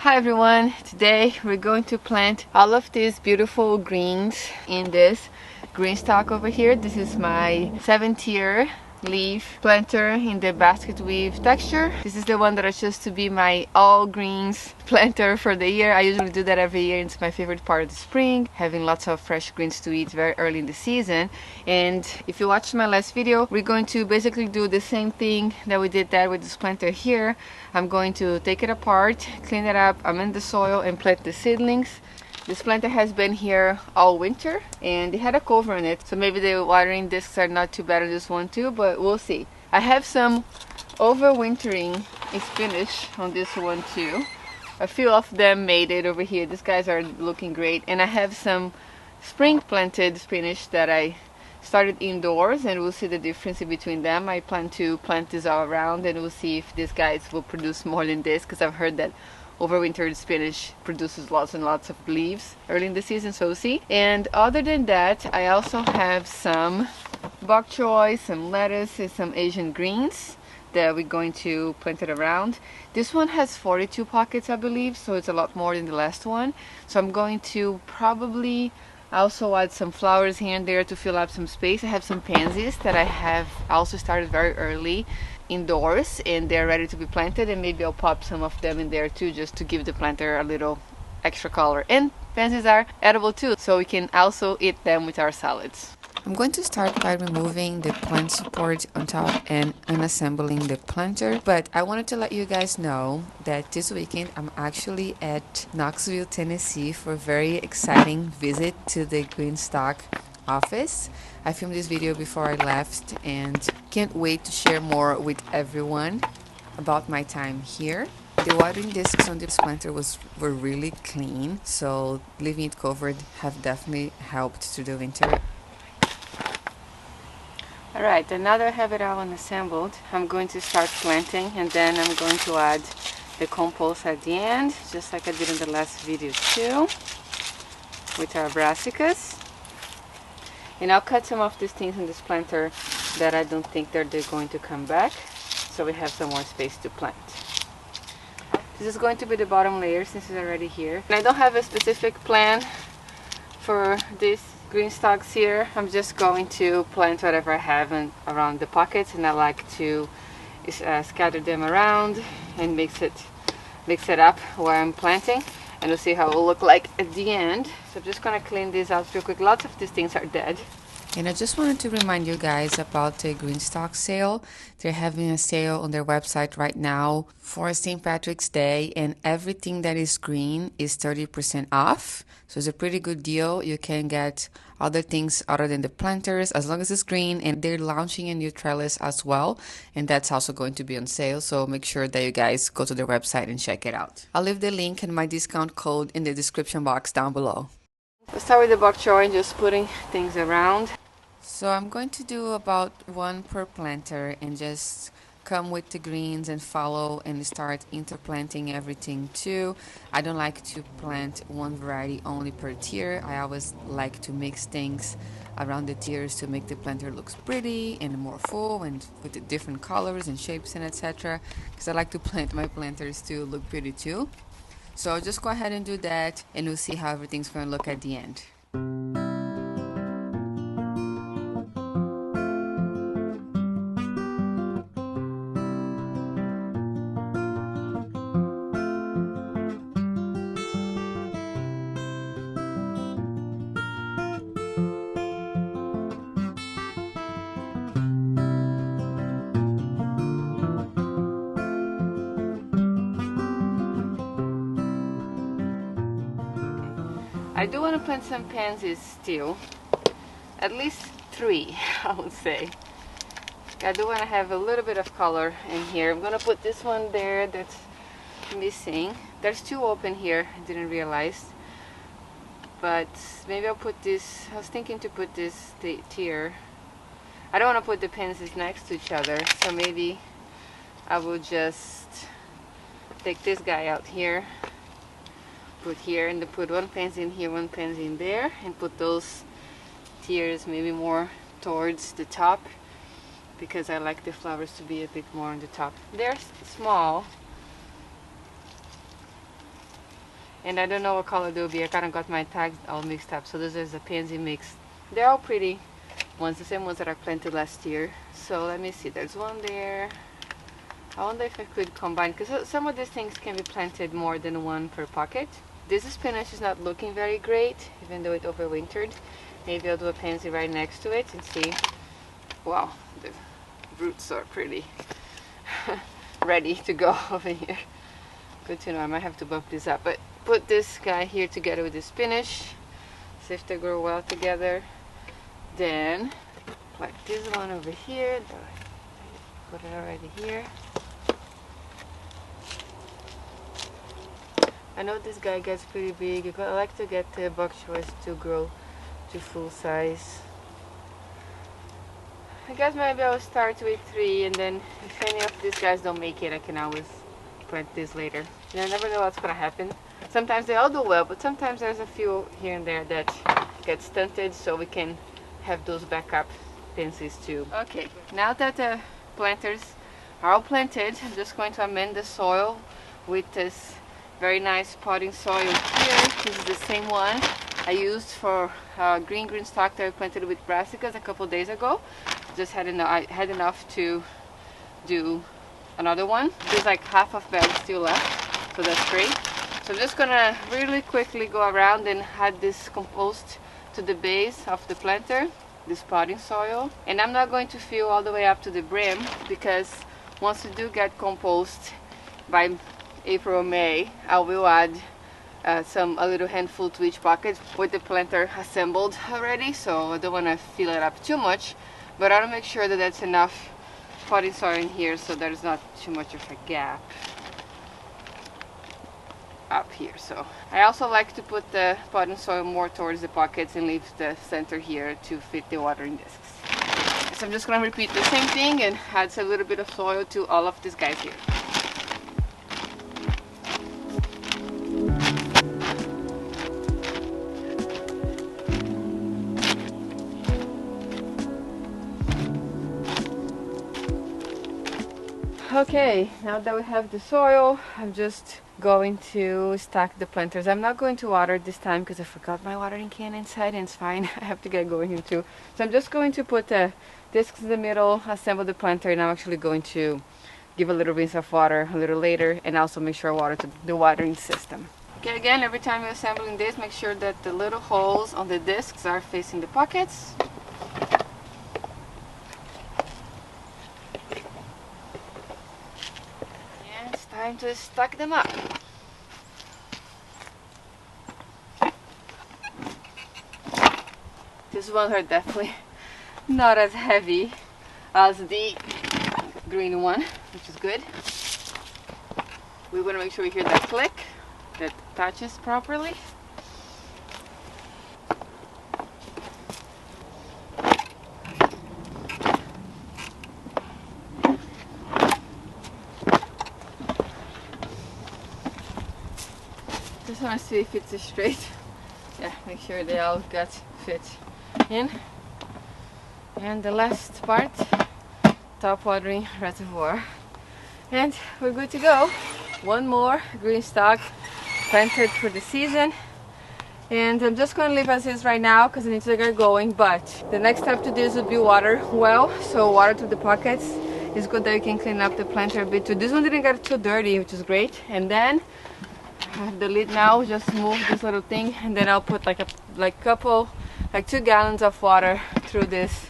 Hi everyone, today we're going to plant all of these beautiful greens in this GreenStalk over here. This is my 7-tier leaf planter in the basket weave texture. This is the one that I chose to be my all greens planter for the year. I usually do that every year. It's my favorite part of the spring, having lots of fresh greens to eat very early in the season. And if you watched my last video, we're going to basically do the same thing that we did that with this planter here. I'm going to take it apart, clean it up, amend the soil, and plant the seedlings. This planter has been here all winter and it had a cover on it, so maybe the watering discs are not too bad on this one too, but we'll see. I have some overwintering spinach on this one too. A few of them made it over here. These guys are looking great. And I have some spring planted spinach that I started indoors, and we'll see the difference in between them. I plan to plant this all around and we'll see if these guys will produce more than this, because I've heard that overwintered spinach produces lots and lots of leaves early in the season, so we'll see. And other than that, I also have some bok choy, some lettuce, and some Asian greens that we're going to plant it around. This one has 42 pockets, I believe, so it's a lot more than the last one. So I'm going to probably also add some flowers here and there to fill up some space. I have some pansies that I have also started very early indoors and they're ready to be planted, and maybe I'll pop some of them in there too, just to give the planter a little extra color. And pansies are edible too, so we can also eat them with our salads. I'm going to start by removing the plant support on top and unassembling the planter, but I wanted to let you guys know that this weekend I'm actually at Knoxville, Tennessee for a very exciting visit to the GreenStalk office. I filmed this video before I left and can't wait to share more with everyone about my time here. The watering discs on this planter were really clean, so leaving it covered have definitely helped through the winter. Alright, and now that I have it all unassembled, I'm going to start planting, and then I'm going to add the compost at the end, just like I did in the last video too, with our brassicas. And I'll cut some of these things in this planter that I don't think they're going to come back, so we have some more space to plant. This is going to be the bottom layer since it's already here. And I don't have a specific plan for these GreenStalks here. I'm just going to plant whatever I have around the pockets, and I like to scatter them around and mix it up where I'm planting, and we'll see how it will look like at the end. So I'm just gonna clean these out real quick. Lots of these things are dead. And I just wanted to remind you guys about the GreenStalk sale. They're having a sale on their website right now for St. Patrick's Day, and everything that is green is 30% off. So it's a pretty good deal. You can get other things other than the planters as long as it's green, and they're launching a new trellis as well, and that's also going to be on sale. So make sure that you guys go to their website and check it out. I'll leave the link and my discount code in the description box down below. Let's start with the bok choy and just putting things around. So I'm going to do about one per planter and just come with the greens and follow and start interplanting everything too. I don't like to plant one variety only per tier. I always like to mix things around the tiers to make the planter looks pretty and more full and with the different colors and shapes and etc. Because I like to plant my planters to look pretty too. So I'll just go ahead and do that, and we'll see how everything's going to look at the end. I do want to plant some pansies still, at least 3 I would say. I do want to have a little bit of color in here. I'm going to put this one there that's missing. There's 2 open here, I didn't realize. But maybe I'll put this, I was thinking to put this tier. I don't want to put the pansies next to each other, so maybe I will just take this guy out here, put here, and then put one pansy in here, one pansy in there, and put those tiers maybe more towards the top, because I like the flowers to be a bit more on the top. They're small, And I don't know what color they'll be. I kind of got my tags all mixed up. So this is a pansy mix. They're all pretty ones, the same ones that I planted last year. So let me see, there's one there. I wonder if I could combine, because some of these things can be planted more than one per pocket. This spinach is not looking very great, even though it overwintered. Maybe I'll do a pansy right next to it and see. Wow, the roots are pretty ready to go over here. Good to know. I might have to bump this up, but put this guy here together with the spinach, see if they grow well together. Then like this one over here, put it already here. I know this guy gets pretty big. I like to get the bok choys to grow to full size. I guess maybe I'll start with 3, and then if any of these guys don't make it, I can always plant this later. And I never know what's gonna happen. Sometimes they all do well, but sometimes there's a few here and there that get stunted, so we can have those backup pansies too. Okay, now that the planters are all planted, I'm just going to amend the soil with this very nice potting soil here. This is the same one I used for GreenStalk that I planted with brassicas a couple days ago. Just had enough to do another one. There's like half of bag still left, so that's great. So I'm just gonna really quickly go around and add this compost to the base of the planter, this potting soil. And I'm not going to fill all the way up to the brim, because once you do get compost by April or May, I will add a little handful to each pocket with the planter assembled already, so I don't want to fill it up too much, but I want to make sure that that's enough potting soil in here so there's not too much of a gap up here. So I also like to put the potting soil more towards the pockets and leave the center here to fit the watering discs. So I'm just going to repeat the same thing and add a little bit of soil to all of these guys here. Okay, now that we have the soil, I'm just going to stack the planters. I'm not going to water this time because I forgot my watering can inside, and it's fine. I have to get going here too. So I'm just going to put the discs in the middle, assemble the planter, and I'm actually going to give a little rinse of water a little later, and also make sure I water to the watering system. Okay, again, every time you're assembling this, make sure that the little holes on the discs are facing the pockets. Time to stack them up. This ones are definitely not as heavy as the green one, which is good. We want to make sure we hear that click, that touches properly. Just want to see if it's straight. Yeah, make sure they all got fit in. And the last part, top watering reservoir. And we're good to go. One more GreenStalk planted for the season. And I'm just going to leave as is right now because I need to get going. But the next step to this would be water well. So water to the pockets. It's good that you can clean up the planter a bit too. This one didn't get too dirty, which is great. And then I have the lid now, just move this little thing, and then I'll put like 2 gallons of water through this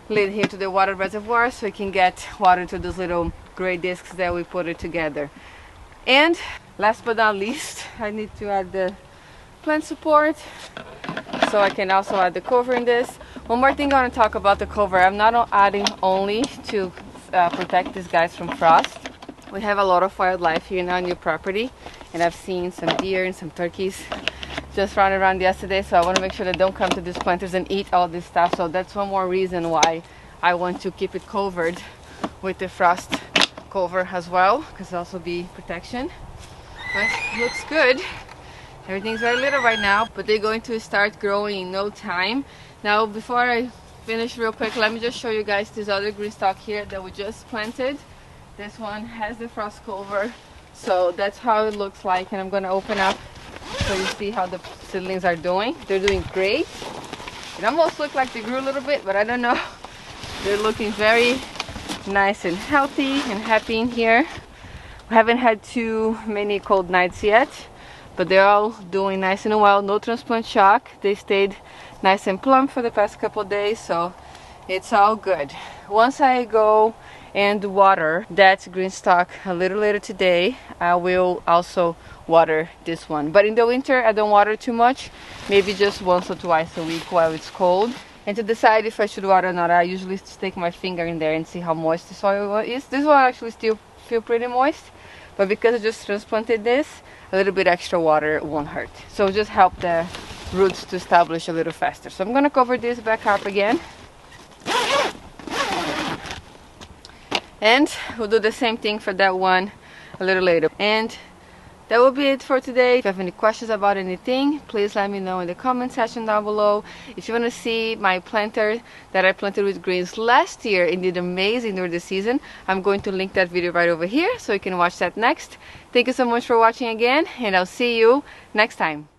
lid here to the water reservoir, so we can get water to those little gray discs that we put it together. And last but not least, I need to add the plant support, so I can also add the cover in this. One more thing I want to talk about the cover. I'm not adding only to protect these guys from frost. We have a lot of wildlife here in our new property, and I've seen some deer and some turkeys just running around yesterday, so I want to make sure they don't come to these planters and eat all this stuff. So that's one more reason why I want to keep it covered with the frost cover as well, because it'll also be protection. But it looks good. Everything's very little right now, but they're going to start growing in no time. Now, before I finish real quick, let me just show you guys this other GreenStalk here that we just planted. This one has the frost cover, so that's how it looks like. And I'm going to open up so you see how the seedlings are doing. They're doing great. It almost looks like they grew a little bit, but I don't know. They're looking very nice and healthy and happy in here. We haven't had too many cold nights yet, but they're all doing nice and well. No transplant shock. They stayed nice and plump for the past couple of days, so it's all good. Once I go and water that GreenStalk a little later today, I will also water this one. But in the winter I don't water too much, maybe just once or twice a week while it's cold. And to decide if I should water or not, I usually stick my finger in there and see how moist the soil is. This one actually still feel pretty moist, but because I just transplanted this, a little bit extra water won't hurt. So just help the roots to establish a little faster. So I'm gonna cover this back up again. And we'll do the same thing for that one a little later. And that will be it for today. If you have any questions about anything, please let me know in the comment section down below. If you want to see my planter that I planted with greens last year and did amazing during the season, I'm going to link that video right over here so you can watch that next. Thank you so much for watching again, and I'll see you next time.